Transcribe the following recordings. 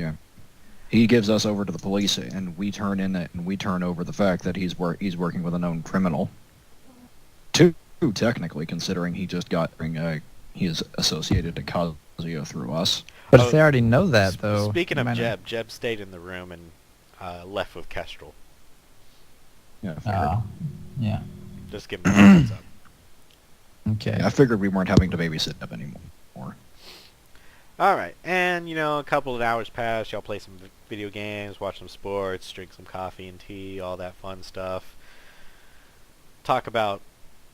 Yeah. He gives us over to the police, and we turn over the fact that he's working with a known criminal. Two, technically, considering he just got he is associated to Kazuya through us. But if they already know that, though... Speaking of Jeb stayed in the room and left with Kestrel. Yeah. Yeah. Just give him a heads up. Okay. Yeah, I figured we weren't having to babysit him anymore. Alright, and, a couple of hours pass. Y'all play some video games, watch some sports, drink some coffee and tea, all that fun stuff. Talk about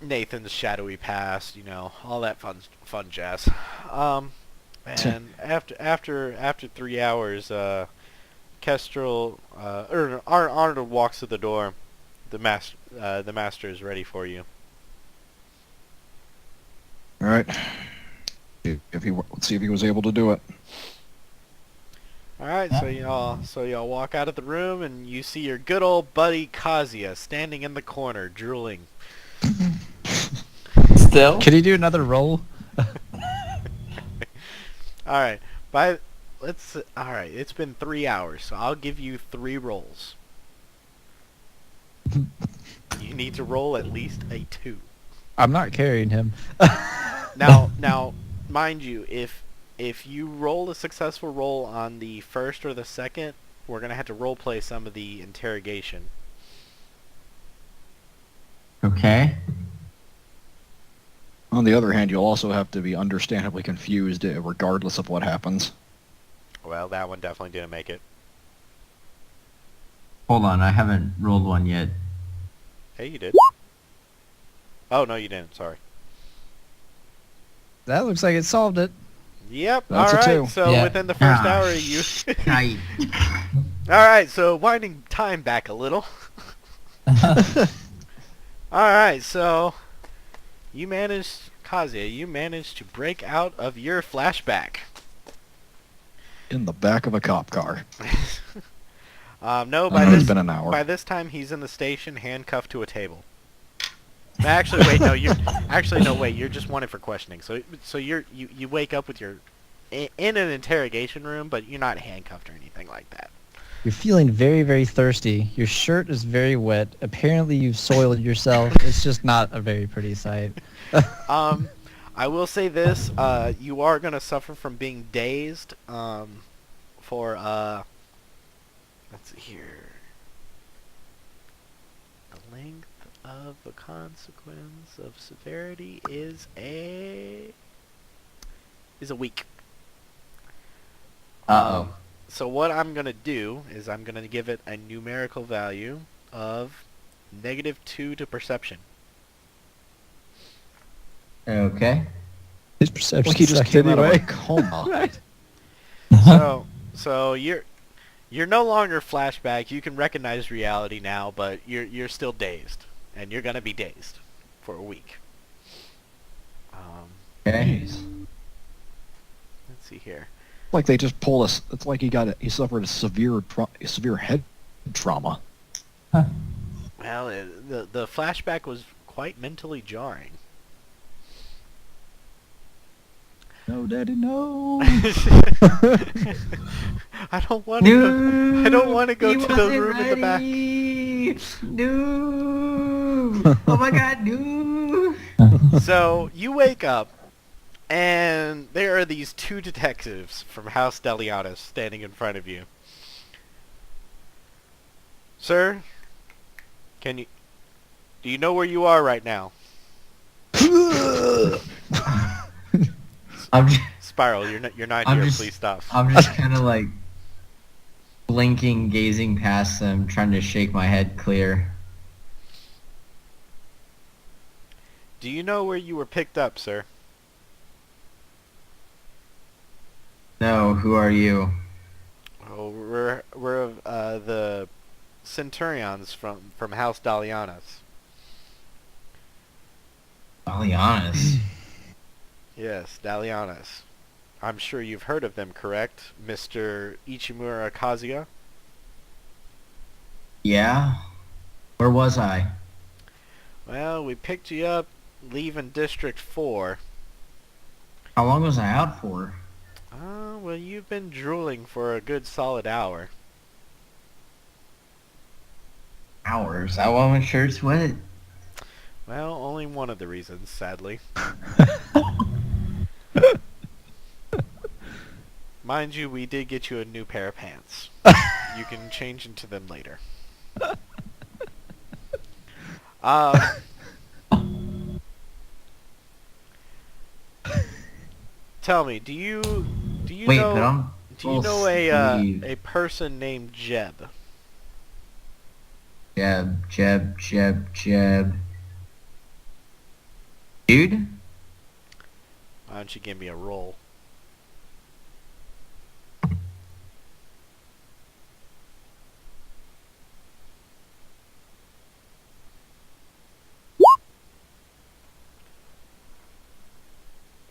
Nathan's shadowy past, all that fun jazz. And after 3 hours, Kestrel, Arnold walks to the door. The master is ready for you. All right. Let's see if he was able to do it. All right, so y'all walk out of the room and you see your good old buddy Kazuya standing in the corner, drooling. Still? Can he do another roll? All right, it's been 3 hours, so I'll give you 3 rolls. You need to roll at least a 2. I'm not carrying him. Now, mind you, if you roll a successful roll on the first or the second, we're gonna have to role play some of the interrogation. Okay. On the other hand, you'll also have to be understandably confused regardless of what happens. Well, that one definitely didn't make it. Hold on, I haven't rolled one yet. Hey, you did. Oh, no, you didn't. Sorry. That looks like it solved it. Yep. That's all a right. 2. So within the first hour, you. All right. So winding time back a little. All right. So Kazuya, you managed to break out of your flashback. In the back of a cop car. No, it's been an hour. By this time, he's in the station, handcuffed to a table. Actually, wait, no, you're just wanted for questioning. So you wake up with in an interrogation room, but you're not handcuffed or anything like that. You're feeling very, very thirsty. Your shirt is very wet. Apparently, you've soiled yourself. It's just not a very pretty sight. I will say this: you are gonna suffer from being dazed for let's see here. The length of the consequence of severity is a week. Uh-oh. So what I'm going to do is I'm going to give it a numerical value of -2 to perception. Okay. His perception he just came out of a coma. Right. So you're no longer flashback. You can recognize reality now, but you're still dazed, and you're gonna be dazed for a week. Okay. Let's see here. Like they just pulled us. It's like he suffered a severe head trauma. Huh. Well, the flashback was quite mentally jarring. No, Daddy, no. I don't want to. I don't want to go to the room in the back. No. Oh my God, no. So you wake up, and there are these 2 detectives from House Delianos standing in front of you. Sir, do you know where you are right now? Spiral, you're not here. Please stop. I'm just kind of like blinking, gazing past them, trying to shake my head clear. Do you know where you were picked up, sir? No, who are you? Oh, we're the Centurions from House Dalianas. Dalianas? Yes, Dalianas. I'm sure you've heard of them, correct, Mr. Ichimura Kazuya? Yeah? Where was I? Well, we picked you up leaving District 4. How long was I out for? Well, you've been drooling for a good solid hour. Hours. I want my shirts wet. Well, only one of the reasons, sadly. Mind you, we did get you a new pair of pants. You can change into them later. Tell me, do you Wait, know but I'm do you know a person named Jeb? Jeb. Dude? Why don't you give me a roll?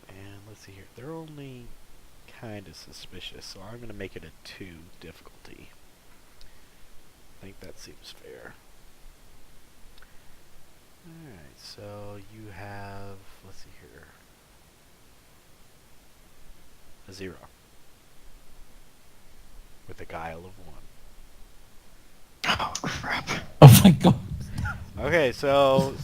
And let's see here. They're only kind of suspicious, so I'm going to make it a 2 difficulty. I think that seems fair. Alright, so you have, let's see here, a 0. With a guile of 1. Oh crap! Oh my god. Okay, so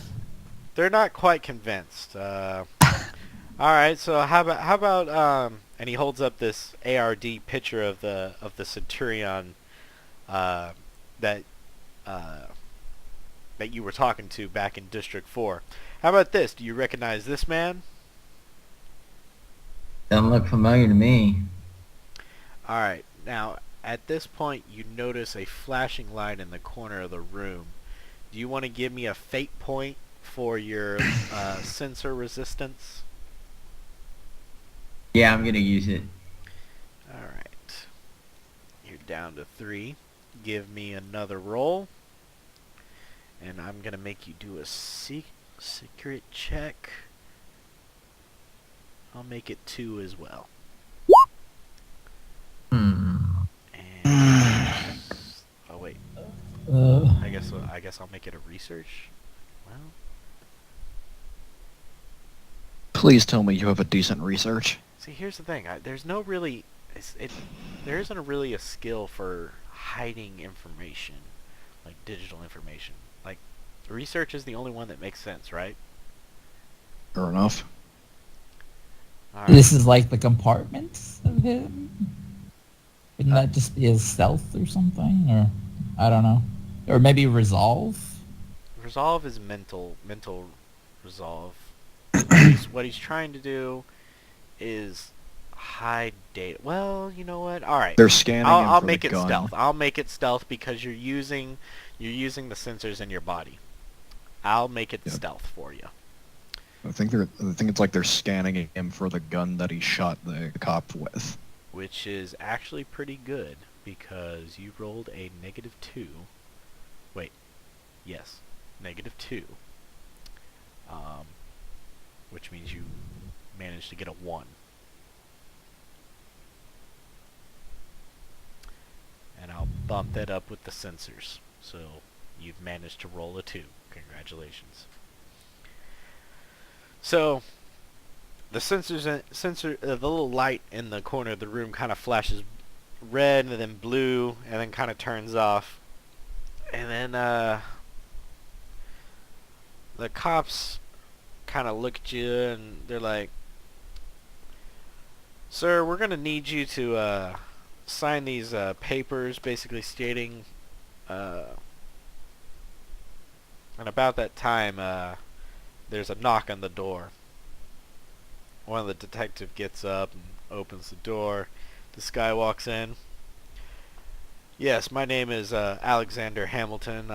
they're not quite convinced. Alright, so how about and he holds up this ARD picture of the Centurion that you were talking to back in District 4. How about this? Do you recognize this man? Doesn't look familiar to me. Alright, now at this point you notice a flashing light in the corner of the room. Do you want to give me a fate point for your sensor resistance? Yeah, I'm gonna use it. Alright. You're down to 3. Give me another roll. And I'm going to make you do a secret check. I'll make it 2 as well. And oh wait. I guess I'll make it a research. Well, Please tell me you have a decent research. see, here's the thing. There's no really there isn't really a skill for hiding information, like digital information. Like research is the only one that makes sense, right? Fair enough. All right. This is like the compartments of him? Wouldn't that just be his stealth or something? Or, I don't know. Or maybe resolve? Resolve is mental resolve. What he's trying to do is hide data. Well, you know what? All right. They're scanning him I'll for make the it gun. stealth. I'll make it stealth because you're using the sensors in your body. I'll make it Yep. stealth for you. I think it's like they're scanning him for the gun that he shot the cop with. Which is actually pretty good because you rolled a -2. Wait. Yes. -2. Which means you managed to get a 1. And I'll bump that up with the sensors. So you've managed to roll a 2. Congratulations. So the the little light in the corner of the room kind of flashes red and then blue and then kind of turns off. And then the cops kind of look at you and they're like, "Sir, we're going to need you to sign these papers basically stating and about that time there's a knock on the door." One of the detectives gets up and opens the door. This guy walks in. "Yes, my name is Alexander Hamilton.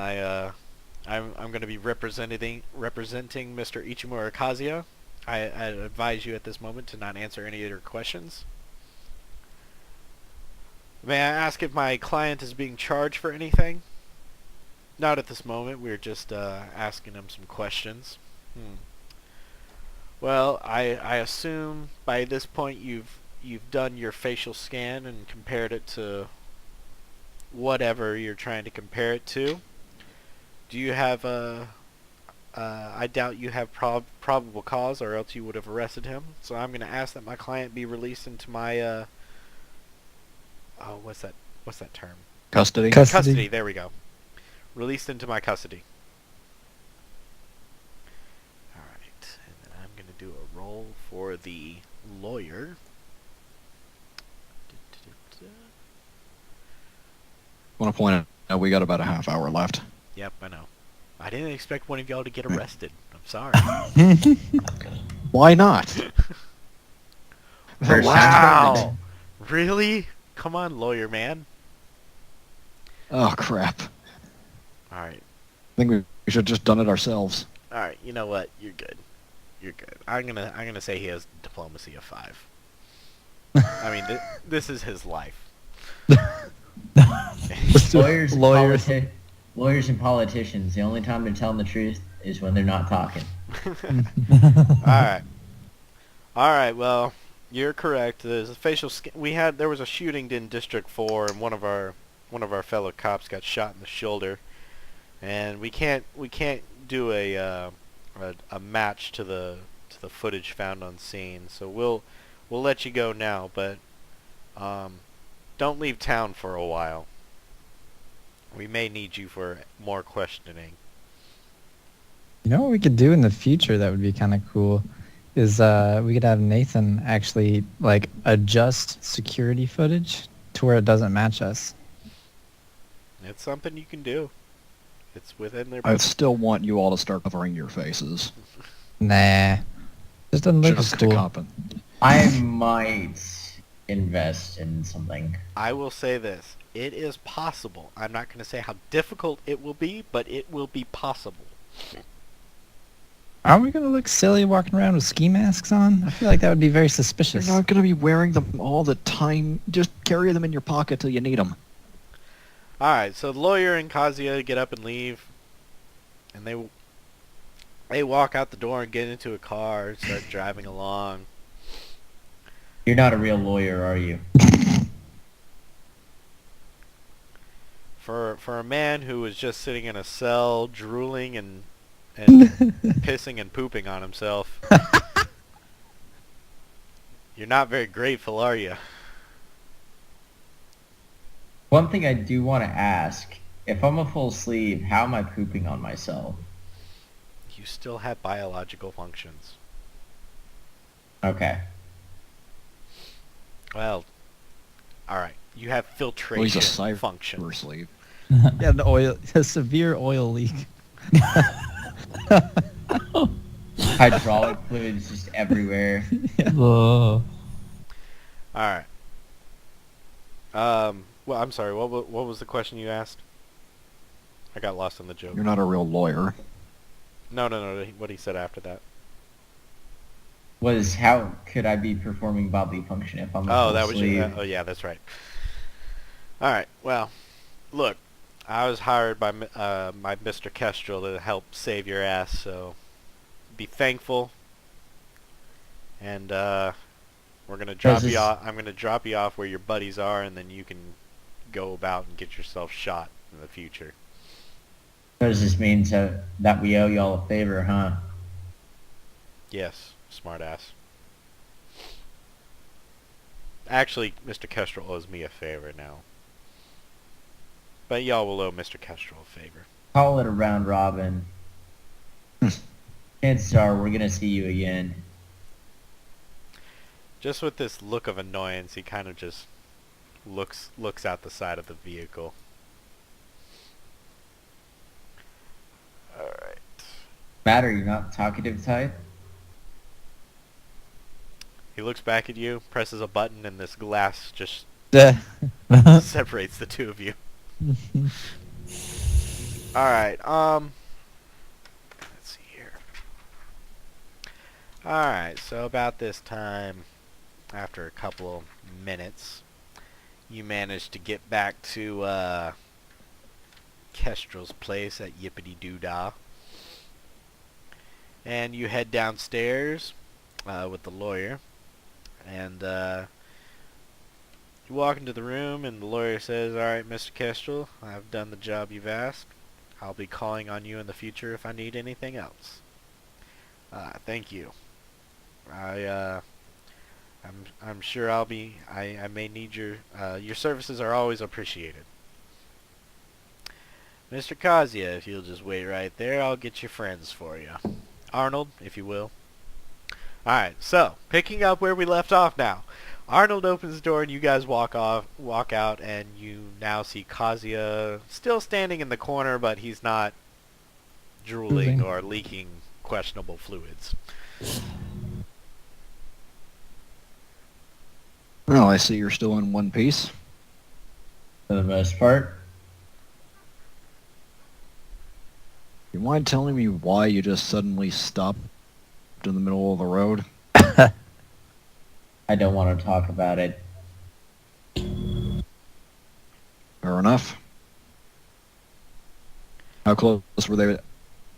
I'm going to be representing Mr. Ichimura Kazuya. I advise you at this moment to not answer any of your questions. May I ask if my client is being charged for anything?" "Not at this moment. We're just asking him some questions." "Well, I assume by this point you've done your facial scan and compared it to whatever you're trying to compare it to. Do you have I doubt you have probable cause, or else you would have arrested him. So I'm going to ask that my client be released into my Oh, what's that? What's that term? Custody. Custody. There we go. Released into my custody. All right, and then I'm gonna do a roll for the lawyer. I want to point out we got about a half hour left. Yep, I know. I didn't expect one of y'all to get arrested. I'm sorry. Why not? First Wow. time Really? Come on, lawyer man. Oh crap! All right. I think we should have just done it ourselves. All right. You know what? You're good. You're good. I'm gonna say he has diplomacy of 5. I mean, this is his life. Lawyers, Lawyers. Lawyers and politicians, the only time they're telling the truth is when they're not talking. All right. Well, you're correct. There's a facial scan. There was a shooting in District 4, and one of our fellow cops got shot in the shoulder, and we can't do a match to the footage found on scene. So we'll let you go now, but don't leave town for a while. We may need you for more questioning. You know what we could do in the future that would be kind of cool is we could have Nathan actually like adjust security footage to where it doesn't match us. It's something you can do. It's within their I budget. still want you all to start covering your faces. Nah. Just doesn't look as Just to cool. I might invest in something. I will say this. It is possible. I'm not going to say how difficult it will be, but it will be possible. Are we going to look silly walking around with ski masks on? I feel like that would be very You're suspicious. not going to be wearing them all the time. Just carry them in your pocket till you need them. Alright, so the lawyer and Kazuya get up and leave. And they walk out the door and get into a car and start driving along. You're not a real lawyer, are you? For a man who was just sitting in a cell, drooling and pissing and pooping on himself, you're not very grateful, are you? One thing I do want to ask, if I'm a full sleeve, how am I pooping on myself? You still have biological functions. Okay. Well, alright. You have Well, he's filtration a cyber function. sleeve. Yeah, a severe oil leak. Hydraulic fluid is just everywhere. Oh. Alright. Well, I'm sorry. What was the question you asked? I got lost in the joke. You're not a real lawyer. No. What he said after that. Was how could I be performing bodily function if I'm a Oh, full that was sleeve? you. Oh, yeah, that's right. All right. Well, look, I was hired by my Mr. Kestrel to help save your ass. So, be thankful. And we're gonna drop you off. I'm gonna drop you off where your buddies are, and then you can go about and get yourself shot in the future. Does this mean that we owe y'all a favor, huh? Yes, smart ass. Actually, Mr. Kestrel owes me a favor now. But y'all will owe Mr. Kestrel a favor. Call it a round robin. Chances are we're gonna see you again. Just with this look of annoyance, he kind of just looks out the side of the vehicle. Alright. Matter, you're not the talkative type? He looks back at you, presses a button, and this glass just separates the two of you. Alright, let's see here. Alright, so about this time, after a couple of minutes, you manage to get back to Kestrel's place at Yippity Doo Dah. And you head downstairs with the lawyer. And you walk into the room, and the lawyer says, "Alright, Mr. Kestrel, I've done the job you've asked. I'll be calling on you in the future if I need anything else. Thank you. I'm sure I'll be. I may need your services are always appreciated. Mr. Kazuya, if you'll just wait right there, I'll get your friends for you. Arnold, if you will. Alright, so, picking up where we left off now. Arnold opens the door and you guys walk out, and you now see Kazuya still standing in the corner, but he's not drooling Moving. or leaking questionable fluids. Well, I see you're still in one piece. For the most part. You mind telling me why you just suddenly stopped in the middle of the road? I don't want to talk about it. Fair enough. How close were they? I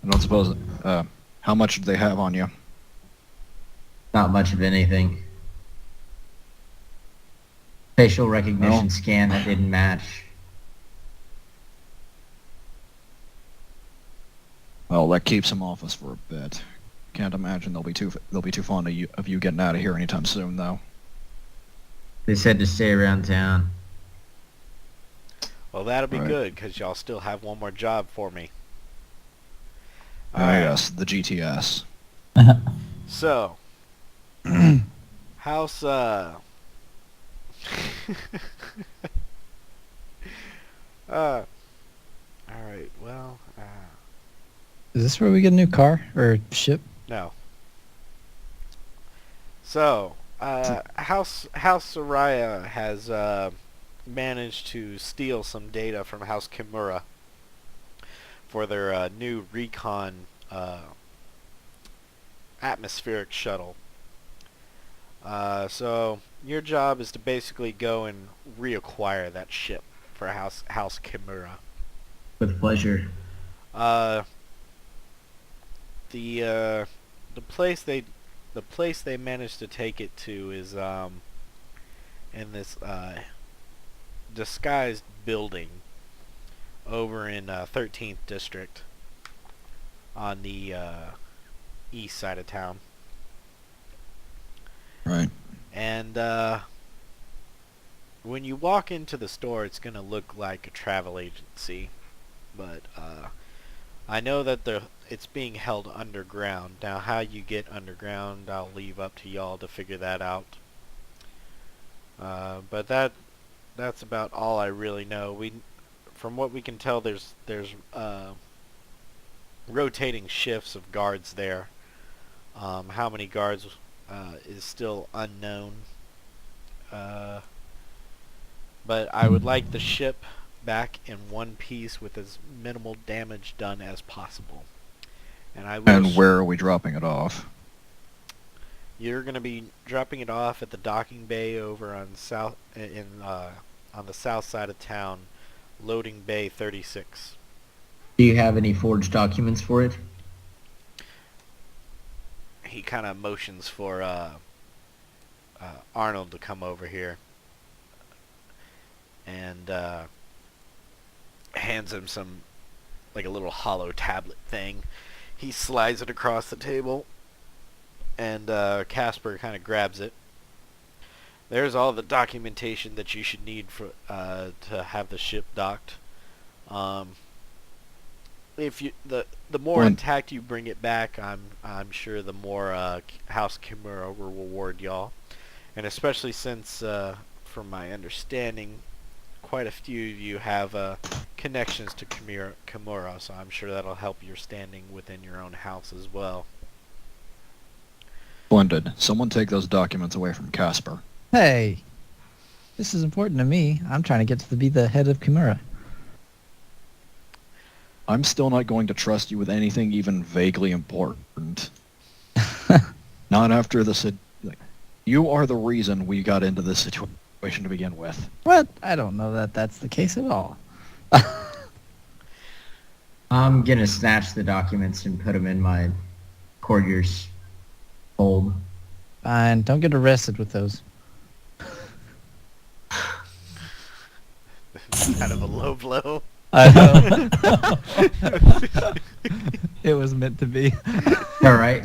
don't suppose. How much did they have on you? Not much of anything. Facial recognition No. scan that didn't match. Well, that keeps them off us for a bit. Can't imagine they'll be too fond of you getting out of here anytime soon, though. They said to stay around town. Well, that'll be Right. good, because y'all still have one more job for me. Ah, Alright. yes, the GTS. So, House, alright, well, Is this where we get a new car or ship? no. So, House Soraya has, managed to steal some data from House Kimura for their, new recon, atmospheric shuttle. So your job is to basically go and reacquire that ship for House Kimura. With pleasure. The place they managed to take it to is in this disguised building over in 13th District on the east side of town. Right. And when you walk into the store, it's going to look like a travel agency. But I know that it's being held underground. Now, how you get underground, I'll leave up to y'all to figure that out. But that's about all I really know. From what we can tell, there's rotating shifts of guards there. How many guards is still unknown. But I would like the ship back in one piece with as minimal damage done as possible. And I will And where are we dropping it off? You're going to be dropping it off at the docking bay over on on the south side of town, loading bay 36. Do you have any forged documents for it? He kind of motions for Arnold to come over here, and hands him like a little hollow tablet thing. He slides it across the table, and Casper kind of grabs it. There's all the documentation that you should need for to have the ship docked. If you the more intact you bring it back, I'm sure the more House Kimura will reward y'all, and especially since, from my understanding, quite a few of you have connections to Kimura, so I'm sure that'll help your standing within your own house as well. Splendid. Someone take those documents away from Casper. Hey, this is important to me. I'm trying to get to be the head of Kimura. I'm still not going to trust you with anything even vaguely important. Not after the you are the reason we got into this situation to begin with. What? I don't know that that's the case at all. I'm gonna snatch the documents and put them in my courtier's hold. Fine, don't get arrested with those. Kind of a low blow. I know. It was meant to be. All right.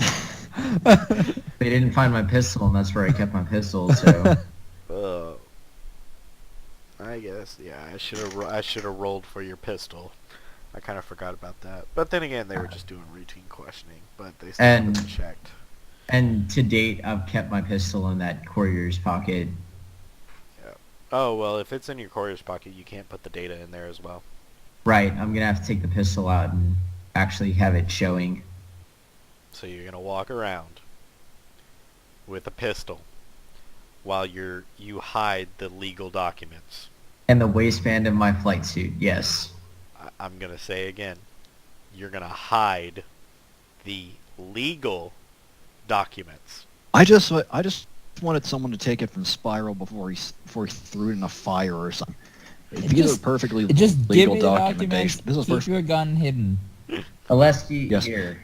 They didn't find my pistol, and that's where I kept my pistol. So I guess, yeah, I should have rolled for your pistol. I kind of forgot about that. But then again, they were just doing routine questioning, but they still And- haven't checked. and to date, I've kept my pistol in that courier's pocket. Oh, well, if it's in your courier's pocket, you can't put the data in there as well. Right, I'm gonna have to take the pistol out and actually have it showing. So you're gonna walk around with a pistol while you hide the legal documents. And the waistband of my flight suit, yes. I'm gonna say again, you're gonna hide the legal documents. I just wanted someone to take it from Spiral before he threw it in a fire or something. These are perfectly Just give legal me the documents. documentation. This is Keep first. your gun hidden. Oleski, Yes. here.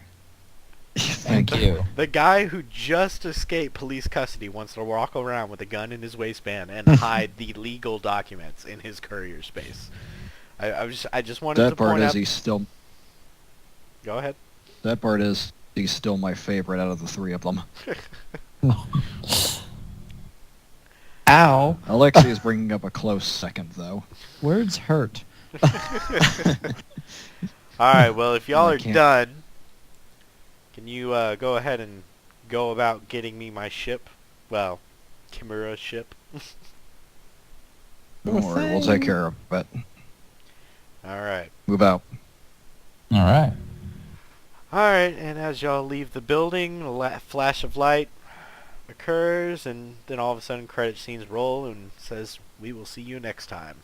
Thank you. you. The guy who just escaped police custody wants to walk around with a gun in his waistband and hide the legal documents in his courier space. I just wanted That to part point is out. he's still. Go ahead. That part is he's still my favorite out of the three of them. Ow. Alexi is bringing up a close second, though. Words hurt. All right. Well, if y'all I are can't- done, can you go ahead and go about getting me my ship? Well, Kimura's ship. Don't worry, we'll take care of it. All right. Move out. All right. All right. And as y'all leave the building, a flash of light occurs, and then all of a sudden credit scenes roll and says, "We will see you next time."